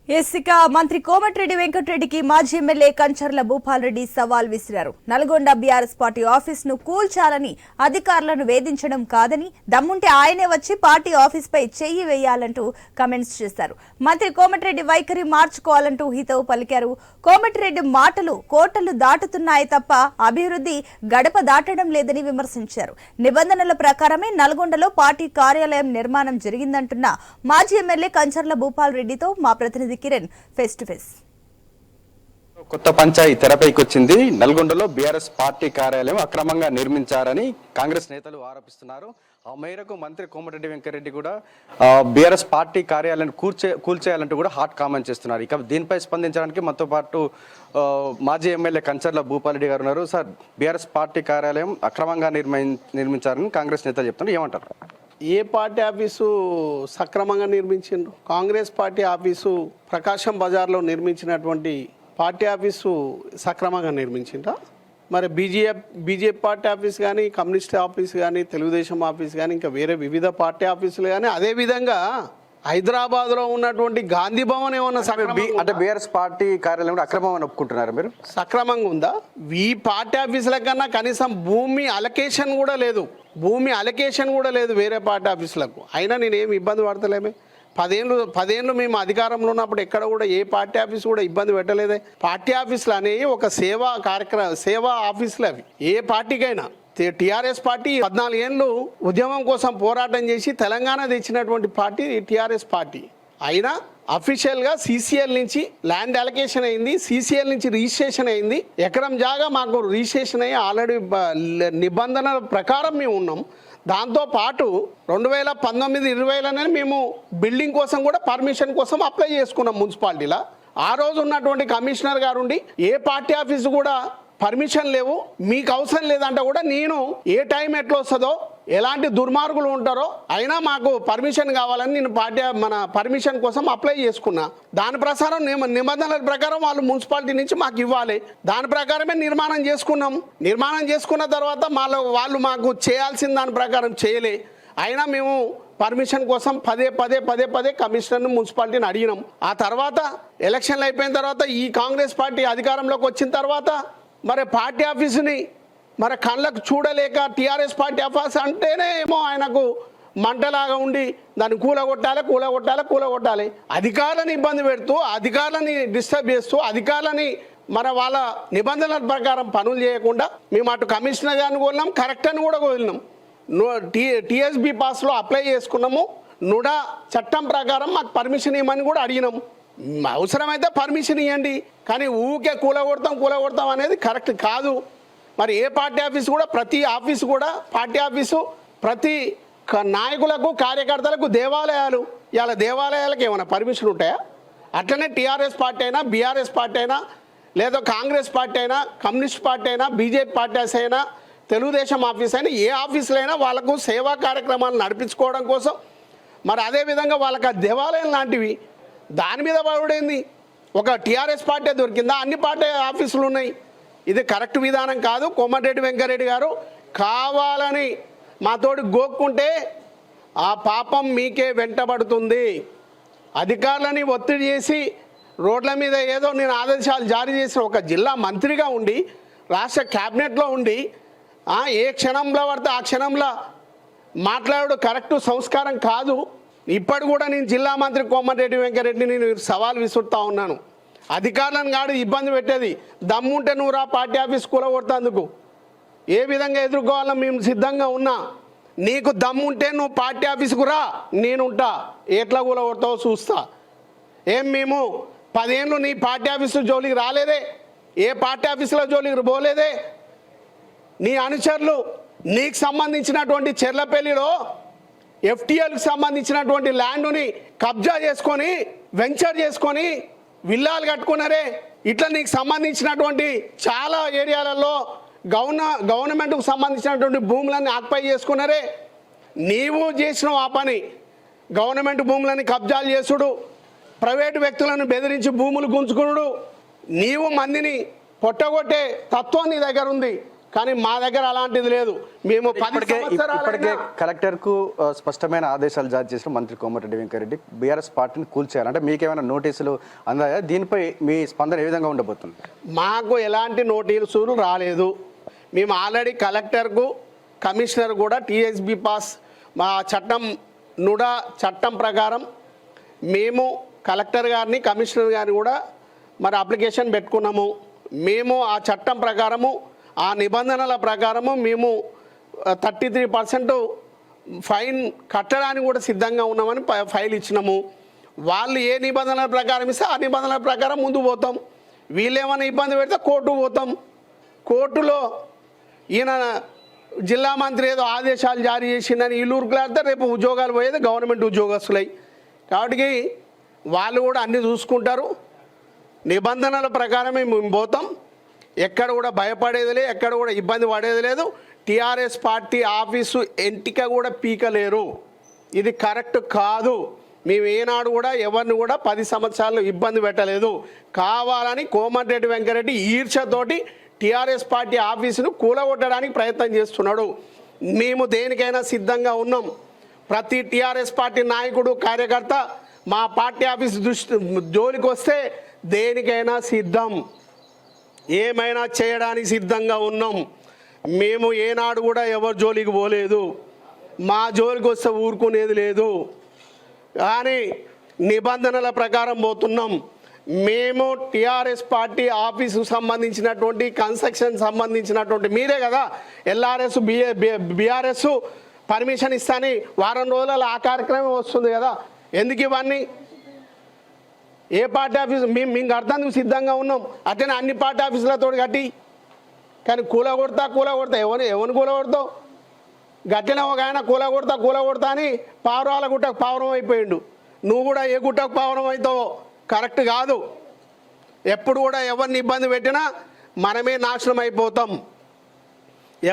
ఇక మంత్రి కోమటిరెడ్డి వెంకటరెడ్డికి మాజీ ఎమ్మెల్యే కంచర్ల భూపాల్ రెడ్డి సవాల్ విసిరారు. నల్గొండ బీఆర్ఎస్ పార్టీ ఆఫీస్ ను కూల్చాలని అధికారులను వేధించడం కాదని, దమ్ముంటే ఆయనే వచ్చి పార్టీ ఆఫీస్ పై చెయ్యి వేయాలంటూ కమెంట్స్ చేశారు. మంత్రి కోమటిరెడ్డి వైఖరి మార్చుకోవాలంటూ హితవు పలికారు. కోమటిరెడ్డి మాటలు కోటలు దాటుతున్నాయి తప్ప అభివృద్ధి గడప దాటడం లేదని విమర్శించారు. నిబంధనల ప్రకారమే నల్గొండలో పార్టీ కార్యాలయం నిర్మాణం జరిగిందంటున్న మాజీ ఎమ్మెల్యే కంచర్ల భూపాల్ రెడ్డితో మా ప్రతినిధి కిరణ్ ఫేస్ టు ఫేస్. కొత్త పంచాయతీ తెరపైకి వచ్చింది. నల్గొండలో బీఆర్ఎస్ పార్టీ కార్యాలయం అక్రమంగా నిర్మించారని కాంగ్రెస్ నేతలు ఆరోపిస్తున్నారు. ఆ మేరకు మంత్రి కోమటిరెడ్డి వెంకటరెడ్డి కూడా బీఆర్ఎస్ పార్టీ కార్యాలయాన్ని కూల్చేయాలంటూ కూడా హాట్ కామెంట్ చేస్తున్నారు. ఇక దీనిపై స్పందించడానికి మనతో పాటు మాజీ ఎమ్మెల్యే కంచర్ల భూపాల్ రెడ్డి గారు ఉన్నారు. సార్, బీఆర్ఎస్ పార్టీ కార్యాలయం అక్రమంగా నిర్మించారని కాంగ్రెస్ నేతలు చెప్తున్నారు, ఏమంటారు? ఏ పార్టీ ఆఫీసు సక్రమంగా నిర్మించిండ్రు? కాంగ్రెస్ పార్టీ ఆఫీసు ప్రకాశం బజార్లో నిర్మించినటువంటి పార్టీ ఆఫీసు సక్రమంగా నిర్మించిండ్రా? మరి బీజేపీ పార్టీ ఆఫీస్ కానీ, కమ్యూనిస్ట్ ఆఫీస్ కానీ, తెలుగుదేశం ఆఫీస్ కానీ, ఇంకా వేరే వివిధ పార్టీ ఆఫీసులు కానీ, అదేవిధంగా హైదరాబాద్లో ఉన్నటువంటి గాంధీ భవన్ ఏమన్నా అంటే బీఆర్ఎస్ పార్టీ కార్యాలయం అక్రమం అని ఒప్పుకుంటున్నారు మీరు? సక్రమంగా ఉందా? ఈ పార్టీ ఆఫీసుల కన్నా కనీసం భూమి అలొకేషన్ కూడా లేదు. వేరే పార్టీ ఆఫీసులకు. అయినా నేనేమి ఇబ్బంది పడతలేమే. 10 ఏళ్ళు మేము అధికారంలో ఉన్నప్పుడు ఎక్కడ కూడా ఏ పార్టీ ఆఫీస్ కూడా ఇబ్బంది పెట్టలేదే. పార్టీ ఆఫీసులు అనేవి ఒక సేవా ఆఫీసులు అవి ఏ పార్టీకైనా. టీఆర్ఎస్ పార్టీ 14 ఏళ్ళు ఉద్యమం కోసం పోరాటం చేసి తెలంగాణ తెచ్చినటువంటి పార్టీ టీఆర్ఎస్ పార్టీ. అయినా అఫీషియల్గా సీసీఎల్ నుంచి ల్యాండ్ అలొకేషన్ అయింది, సీసీఎల్ నుంచి రిజిస్ట్రేషన్ అయింది. ఎకరం జాగా మాకు రిజిస్ట్రేషన్ అయ్యి ఆల్రెడీ నిబంధనల ప్రకారం మేము ఉన్నాం. దాంతోపాటు 2019-20లోనే మేము బిల్డింగ్ కోసం కూడా పర్మిషన్ కోసం అప్లై చేసుకున్నాం మున్సిపాలిటీలో. ఆ రోజు ఉన్నటువంటి కమిషనర్ గారు ఉండి ఏ పార్టీ ఆఫీసు కూడా పర్మిషన్ లేవు, మీకు అవసరం లేదంటే కూడా నేను ఏ టైం ఎట్లా వస్తుందో, ఎలాంటి దుర్మార్గులు ఉంటారో అయినా మాకు పర్మిషన్ కావాలని నేను మన పర్మిషన్ కోసం అప్లై చేసుకున్నా. దాని ప్రకారం నిబంధనల ప్రకారం వాళ్ళు మున్సిపాలిటీ నుంచి మాకు ఇవ్వాలి. దాని ప్రకారమే నిర్మాణం చేసుకున్నాం. నిర్మాణం చేసుకున్న తర్వాత వాళ్ళు మాకు చేయాల్సిన దాని ప్రకారం చేయలే. అయినా మేము పర్మిషన్ కోసం పదే కమిషనర్ని మున్సిపాలిటీని అడిగినాం. ఆ తర్వాత ఎలక్షన్లు అయిపోయిన తర్వాత ఈ కాంగ్రెస్ పార్టీ అధికారంలోకి వచ్చిన తర్వాత మరి పార్టీ ఆఫీసుని మరి కళ్ళకు చూడలేక టీఆర్ఎస్ పార్టీ ఆఫీస్ అంటేనే ఏమో ఆయనకు మంటలాగా ఉండి దాన్ని కూలగొట్టాలి. అధికారులను ఇబ్బంది పెడుతూ, అధికారులని డిస్టర్బ్ చేస్తూ, అధికారులని మన వాళ్ళ నిబంధనల ప్రకారం పనులు చేయకుండా మేము అటు కమిషనర్ గారిని కోరినాం, కరెక్ట్ అని కూడా కోరినాం. టీఎస్బీ పాస్లో అప్లై చేసుకున్నాము. నుడా చట్టం ప్రకారం మాకు పర్మిషన్ ఇవ్వమని కూడా అడిగినాము. అవసరమైతే పర్మిషన్ ఇవ్వండి, కానీ ఊకే కూలగొడతాం అనేది కరెక్ట్ కాదు. మరి ఏ పార్టీ ఆఫీసు కూడా, ప్రతి ఆఫీసు కూడా పార్టీ ఆఫీసు, ప్రతి నాయకులకు కార్యకర్తలకు దేవాలయాలు, ఇవాళ దేవాలయాలకు ఏమైనా పర్మిషన్ ఉంటాయా? అట్లనే టీఆర్ఎస్ పార్టీ అయినా, బీఆర్ఎస్ పార్టీ అయినా, లేదా కాంగ్రెస్ పార్టీ అయినా, కమ్యూనిస్ట్ పార్టీ అయినా, బీజేపీ పార్టీ అయినా, తెలుగుదేశం ఆఫీస్ అయినా, ఏ ఆఫీసులు అయినా వాళ్ళకు సేవా కార్యక్రమాలు నడిపించుకోవడం కోసం మరి అదేవిధంగా వాళ్ళకి ఆ దేవాలయం లాంటివి దాని మీద పడుడైంది. ఒక టీఆర్ఎస్ పార్టీ దొరికిందా? అన్ని పార్టీ ఆఫీసులు ఉన్నాయి. ఇది కరెక్ట్ విధానం కాదు. కోమటిరెడ్డి వెంకటరెడ్డి గారు కావాలని మాతోటి గోక్కుంటే ఆ పాపం మీకే వెంటబడుతుంది. అధికారులని ఒత్తిడి చేసి రోడ్ల మీద ఏదో నేను ఆదేశాలు జారీ చేసిన ఒక జిల్లా మంత్రిగా ఉండి, రాష్ట్ర క్యాబినెట్లో ఉండి ఏ క్షణంలో పడితే ఆ క్షణంలో మాట్లాడు కరెక్టు సంస్కారం కాదు. ఇప్పటి కూడా నేను జిల్లా మంత్రి కోమటిరెడ్డి వెంకటరెడ్డిని నేను సవాల్ విసురుతా ఉన్నాను. అధికారులను కాదు ఇబ్బంది పెట్టేది, దమ్ముంటే నువ్వు రా పార్టీ ఆఫీస్ కూలగొడతాందుకు. ఏ విధంగా ఎదుర్కోవాలో మేము సిద్ధంగా ఉన్నా. నీకు దమ్ముంటే నువ్వు పార్టీ ఆఫీస్కు రా, నేనుంటా. ఎట్లా కూలగొడతావో చూస్తా. మేము 10 ఏళ్ళు నీ పార్టీ ఆఫీసు జోలికి రాలేదే, ఏ పార్టీ ఆఫీసులో జోలికి పోలేదే. నీ అనుచరులు నీకు సంబంధించినటువంటి చెర్లపల్లిలో ఎఫ్టీఎల్కి సంబంధించినటువంటి ల్యాండ్ని కబ్జా చేసుకొని, వెంచర్ చేసుకొని విల్లాలు కట్టుకున్నారే. ఇట్లా నీకు సంబంధించినటువంటి చాలా ఏరియాలలో గవర్నమెంట్కు సంబంధించినటువంటి భూములన్నీ ఆక్యుపై చేసుకున్నారే. నీవు చేసిన ఆ పని, గవర్నమెంట్ భూములని కబ్జాలు చేసుడు, ప్రైవేటు వ్యక్తులను బెదిరించి భూములు గుంజుకునుడు, నీవు మందిని పొట్టగొట్టే తత్వం నీ దగ్గర ఉంది. కానీ మా దగ్గర అలాంటిది లేదు. మేము 10 ఇప్పటికే సంవత్సరాలైనా కలెక్టర్ కు స్పష్టమైన ఆదేశాలు జారీ చేసిన మంత్రి కోమటిరెడ్డి వెంకరెడ్డి బీఆర్ఎస్ పార్టీని కూల్చేయాలంటే మీకేమైనా నోటీసులు అందాయా? దీనిపై మీ స్పందన ఏ విధంగా ఉండబోతుంది? మాకు ఎలాంటి నోటీసులు రాలేదు. మేము ఆల్రెడీ కలెక్టర్కు కమిషనర్ కూడా టీఎస్బీ పాస్ మా నుడా చట్టం ప్రకారం మేము కలెక్టర్ గారిని కమిషనర్ గారిని కూడా మరి అప్లికేషన్ పెట్టుకున్నాము. మేము ఆ చట్టం ప్రకారము ఆ నిబంధనల ప్రకారము మేము 33% ఫైన్ కట్టడానికి కూడా సిద్ధంగా ఉన్నామని ఫైల్ ఇచ్చినాము. వాళ్ళు ఏ నిబంధనల ప్రకారం ఇస్తే ఆ నిబంధనల ప్రకారం ముందు పోతాం. వీళ్ళు ఏమైనా ఇబ్బంది పెడితే కోర్టు పోతాం. కోర్టులో ఈయన జిల్లా మంత్రి ఏదో ఆదేశాలు జారీ చేసిందని ఇల్లూరుకులాడితే రేపు ఉద్యోగాలు పోయేది గవర్నమెంట్ ఉద్యోగస్తులై. కాబట్టి వాళ్ళు కూడా అన్నీ చూసుకుంటారు. నిబంధనల ప్రకారమే మేము పోతాం. ఎక్కడ కూడా భయపడేది లేదు, ఎక్కడ కూడా ఇబ్బంది పడేది లేదు. టీఆర్ఎస్ పార్టీ ఆఫీసు ఎంటిక కూడా పీకలేరు. ఇది కరెక్ట్ కాదు. మేము ఏనాడు కూడా ఎవరిని కూడా 10 సంవత్సరాలు ఇబ్బంది పెట్టలేదు. కావాలని కోమటిరెడ్డి వెంకరెడ్డి ఈర్ష్యతోటి టీఆర్ఎస్ పార్టీ ఆఫీసును కూలగొట్టడానికి ప్రయత్నం చేస్తున్నాడు. మేము దేనికైనా సిద్ధంగా ఉన్నాం. ప్రతి టీఆర్ఎస్ పార్టీ నాయకుడు కార్యకర్త మా పార్టీ ఆఫీస్ జోలికి వస్తే దేనికైనా సిద్ధం, ఏమైనా చేయడానికి సిద్ధంగా ఉన్నాం. మేము ఏనాడు కూడా ఎవరి జోలికి పోలేదు. మా జోలికి వస్తే ఊరుకునేది లేదు. కానీ నిబంధనల ప్రకారం పోతున్నాం. మేము టీఆర్ఎస్ పార్టీ ఆఫీసుకు సంబంధించినటువంటి కన్స్ట్రక్షన్ సంబంధించినటువంటి మీరే కదా ఎల్ఆర్ఎస్ బీఆర్ఎస్ పర్మిషన్ ఇస్తాని వారం రోజులలో ఆ కార్యక్రమం వస్తుంది కదా. ఎందుకు ఇవన్నీ? ఏ పార్టీ ఆఫీసు మేము కడతానికి సిద్ధంగా ఉన్నాం. అట్లనే అన్ని పార్టీ ఆఫీసులతో కట్టి. కానీ కూలగొడతా ఎవరిని కూలగొడతావు? గట్టిన ఒక ఆయన కూలగొడతా అని పావురాల గుట్టకు పావురం అయిపోయిండు. నువ్వు కూడా ఏ గుట్టకు పావురం అవుతావో కరెక్ట్ కాదు. ఎప్పుడు కూడా ఎవరిని ఇబ్బంది పెట్టినా మనమే నాశనం అయిపోతాం.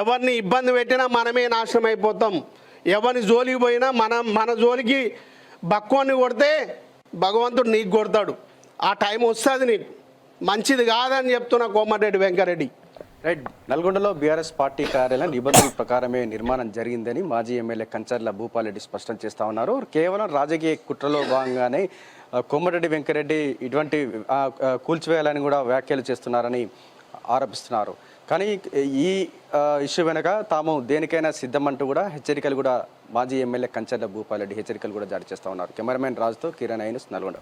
ఎవరిని ఇబ్బంది పెట్టినా మనమే నాశనం అయిపోతాం. ఎవరిని జోలికి పోయినా మన జోలికి బక్కువని కొడితే భగవంతుడు నీకు కొడతాడు. ఆ టైం వస్తుంది నీకు. మంచిది కాదని చెప్తున్నా కోమటిరెడ్డి వెంకరెడ్డి. రైట్. నల్గొండలో బీఆర్ఎస్ పార్టీ కార్యాలయం నిబంధనల ప్రకారమే నిర్మాణం జరిగిందని మాజీ ఎమ్మెల్యే కంచర్ల భూపాలరెడ్డి స్పష్టం చేస్తా ఉన్నారు. కేవలం రాజకీయ కుట్రలో భాగంగానే కోమటిరెడ్డి వెంకరెడ్డి ఇటువంటి కూల్చివేయాలని కూడా వ్యాఖ్యలు చేస్తున్నారని ఆరోపిస్తున్నారు. కానీ ఈ ఇష్యూ వెనక తాము దేనికైనా సిద్ధమంటూ కూడా హెచ్చరికలు కూడా మాజీ ఎమ్మెల్యే కంచర్ల భూపాలరెడ్డి హెచ్చరికలు కూడా జారీ చేస్తూ ఉన్నారు. కెమెరామెన్ రాజుతో కిరణ్ ఐనస్, నల్గొండ.